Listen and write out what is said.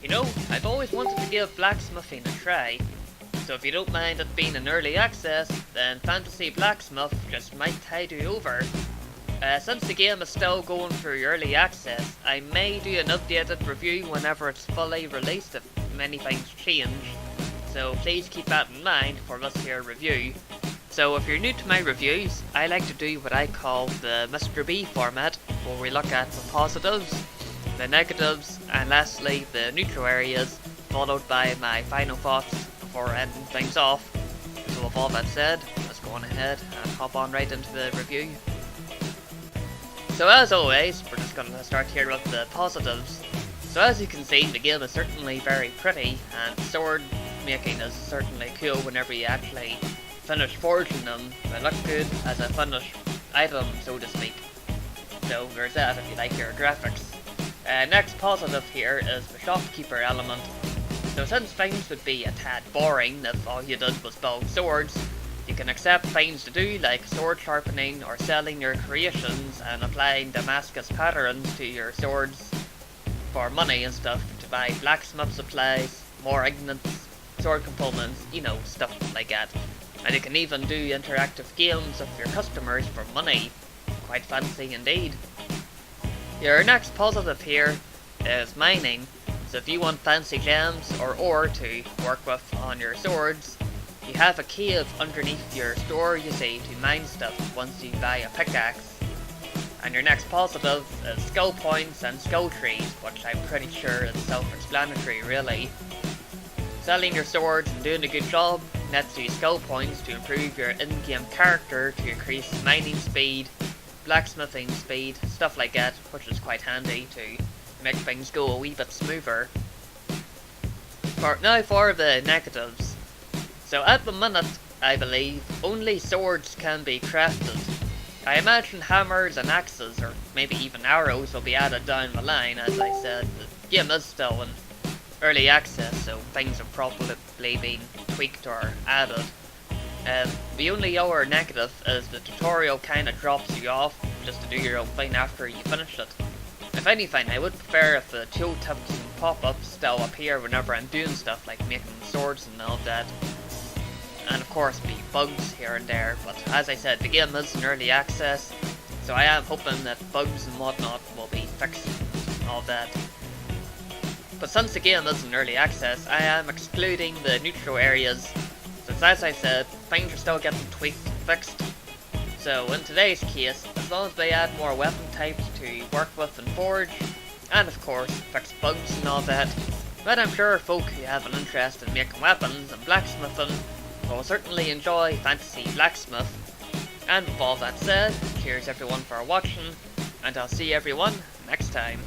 You know, I've always wanted to give blacksmithing a try, so if you don't mind it being in early access, then Fantasy Blacksmith just might tide you over. Since the game is still going through early access, I may do an updated review whenever it's fully released if many things change, so please keep that in mind for this here review. So if you're new to my reviews, I like to do what I call the Mr. B format, where we look at the positives, the negatives, and lastly the neutral areas, followed by my final thoughts before ending things off. So with all that said, let's go on ahead and hop on right into the review. So as always, we're just going to start here with the positives. So as you can see, the game is certainly very pretty, and sword making is certainly cool whenever you actually finish forging them. They look good as a finished item, so to speak. So there's that if you like your graphics. Next positive here is the shopkeeper element. So since things would be a tad boring if all you did was build swords, you can accept things to do like sword sharpening or selling your creations and applying Damascus patterns to your swords for money and stuff to buy blacksmith supplies, more ignites, sword components, you know, stuff like that. And you can even do interactive games with your customers for money. Quite fancy indeed. Your next positive here is mining. So if you want fancy gems or ore to work with on your swords, you have a cave underneath your store, you see, to mine stuff once you buy a pickaxe. And your next positive is skill points and skill trees, which I'm pretty sure is self-explanatory really. Selling your swords and doing a good job nets you skill points to improve your in-game character to increase mining speed, blacksmithing speed, stuff like that, which is quite handy to make things go a wee bit smoother. Now for the negatives. So at the minute, I believe, only swords can be crafted. I imagine hammers and axes, or maybe even arrows, will be added down the line. As I said, the game is still in early access, so things have probably been tweaked or added. The only other negative is the tutorial kinda drops you off just to do your own thing after you finish it. If anything, I would prefer if the tooltips and pop-ups still appear whenever I'm doing stuff like making swords and all that. And of course be bugs here and there, but as I said, the game is in early access, so I am hoping that bugs and whatnot will be fixed and all that. But since the game is in early access, I am excluding the neutral areas, since as I said, things are still getting tweaked and fixed. So in today's case, as long as they add more weapon types to work with and forge, and of course fix bugs and all that, but I'm sure folk who have an interest in making weapons and blacksmithing will certainly enjoy Fantasy Blacksmith. And with all that said, cheers everyone for watching, and I'll see everyone next time.